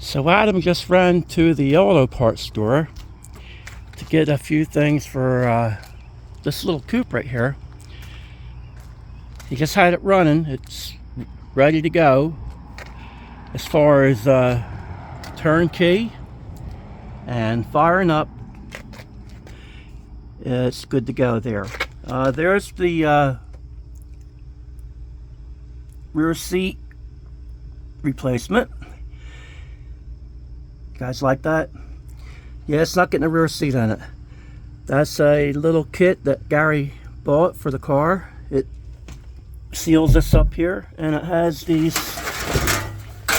So Adam just ran to the auto parts store to get a few things for this little coupe right here. He just had it running. It's ready to go. As far as turnkey and firing up, it's good to go there. There's the rear seat replacement. You guys like that? Yeah, it's not getting a rear seat in it. That's a little kit that Gary bought for the car. It seals this up here, and it has these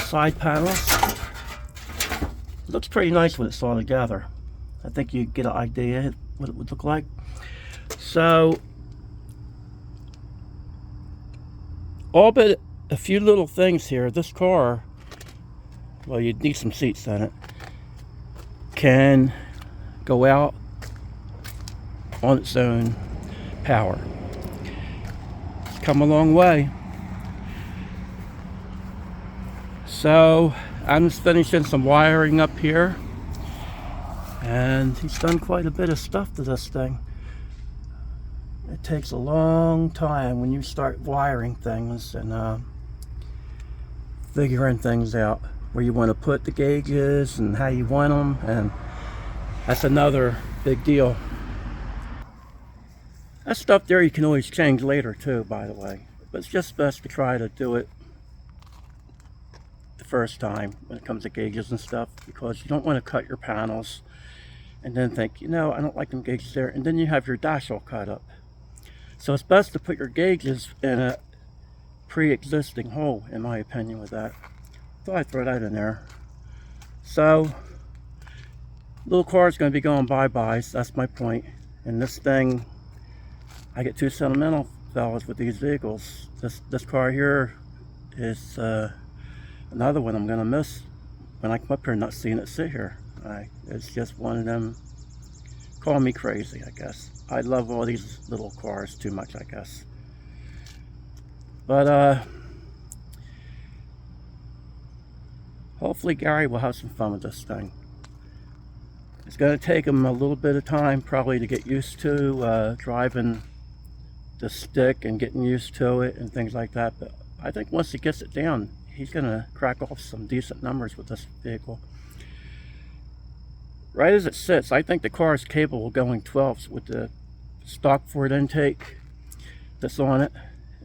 side panels. It looks pretty nice when it's all together. I think you get an idea what it would look like. So, all but a few little things here. This car, well, you'd need some seats in it, can go out on its own power. It's come a long way. So I'm just finishing some wiring up here, and he's done quite a bit of stuff to this thing. It takes a long time when you start wiring things and figuring things out, where you want to put the gauges and how you want them, and that's another big deal. That stuff there you can always change later too, by the way, but it's just best to try to do it the first time when it comes to gauges and stuff, because you don't want to cut your panels and then think, you know, I don't like them gauges there, and then you have your dash all cut up. So it's best to put your gauges in a pre-existing hole, in my opinion, with that. Thought I'd throw that in there. So, little car is going to be going bye-byes, that's my point. And this thing, I get too sentimental, fellas, with these vehicles. This car here is another one I'm going to miss when I come up here, not seeing it sit here. It's just one of them, call me crazy, I guess. I love all these little cars too much, I guess. But hopefully Gary will have some fun with this thing. It's going to take him a little bit of time probably to get used to driving the stick and getting used to it and things like that. But I think once he gets it down, he's going to crack off some decent numbers with this vehicle. Right as it sits, I think the car is capable of going 12s with the stock Ford intake that's on it,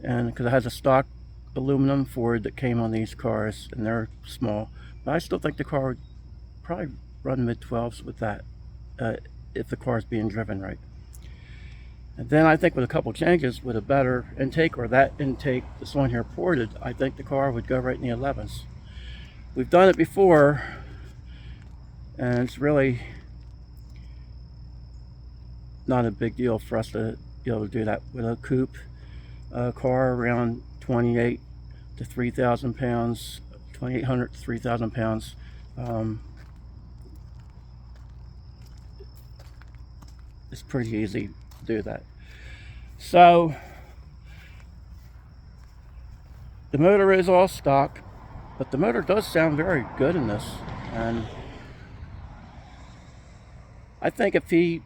and because it has a stock aluminum Ford that came on these cars, and they're small. But I still think the car would probably run mid-12s with that if the car is being driven right. And then I think with a couple changes, with a better intake, or that intake that's on here ported, I think the car would go right in the 11s. We've done it before, and it's really not a big deal for us to be able to do that with a coupe car around 28 to 3,000 pounds, 2,800 to 3,000 pounds. It's pretty easy to do that. So the motor is all stock, but the motor does sound very good in this, and I think if he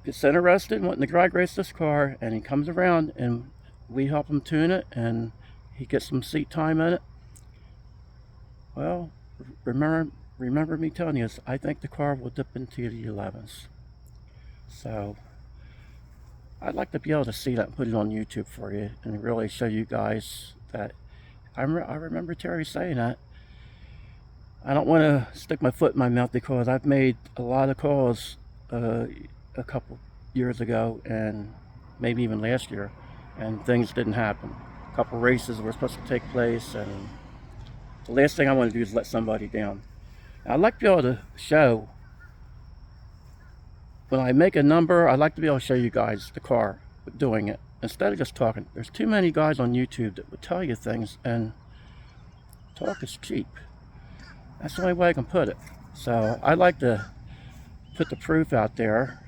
gets interested in wanting to drag race this car, and he comes around and we help him tune it and he gets some seat time in it, well, remember me telling you this, I think the car will dip into the 11s. So I'd like to be able to see that and put it on YouTube for you and really show you guys that I remember Terry saying that. I don't want to stick my foot in my mouth, because I've made a lot of calls a couple years ago, and maybe even last year, and things didn't happen. A couple races were supposed to take place, and the last thing I want to do is let somebody down. I'd like to be able to show, when I make a number, I'd like to be able to show you guys the car doing it, instead of just talking. There's too many guys on YouTube that would tell you things, and talk is cheap. That's the only way I can put it. So I'd like to put the proof out there,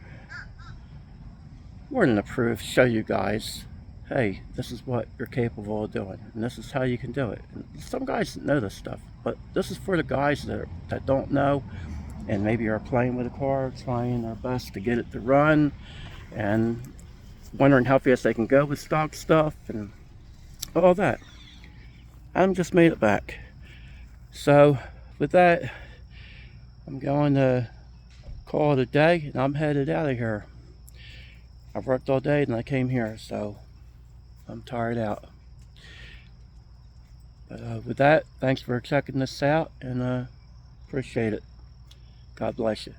more than the proof, show you guys hey, this is what you're capable of doing, and this is how you can do it. And some guys know this stuff, but this is for the guys that don't know and maybe are playing with a car, trying their best to get it to run, and wondering how fast they can go with stock stuff and all that. I'm just made it back. So with that, I'm going to call it a day, and I'm headed out of here. I've worked all day and I came here, so I'm tired out. But with that, thanks for checking this out, and appreciate it. God bless you.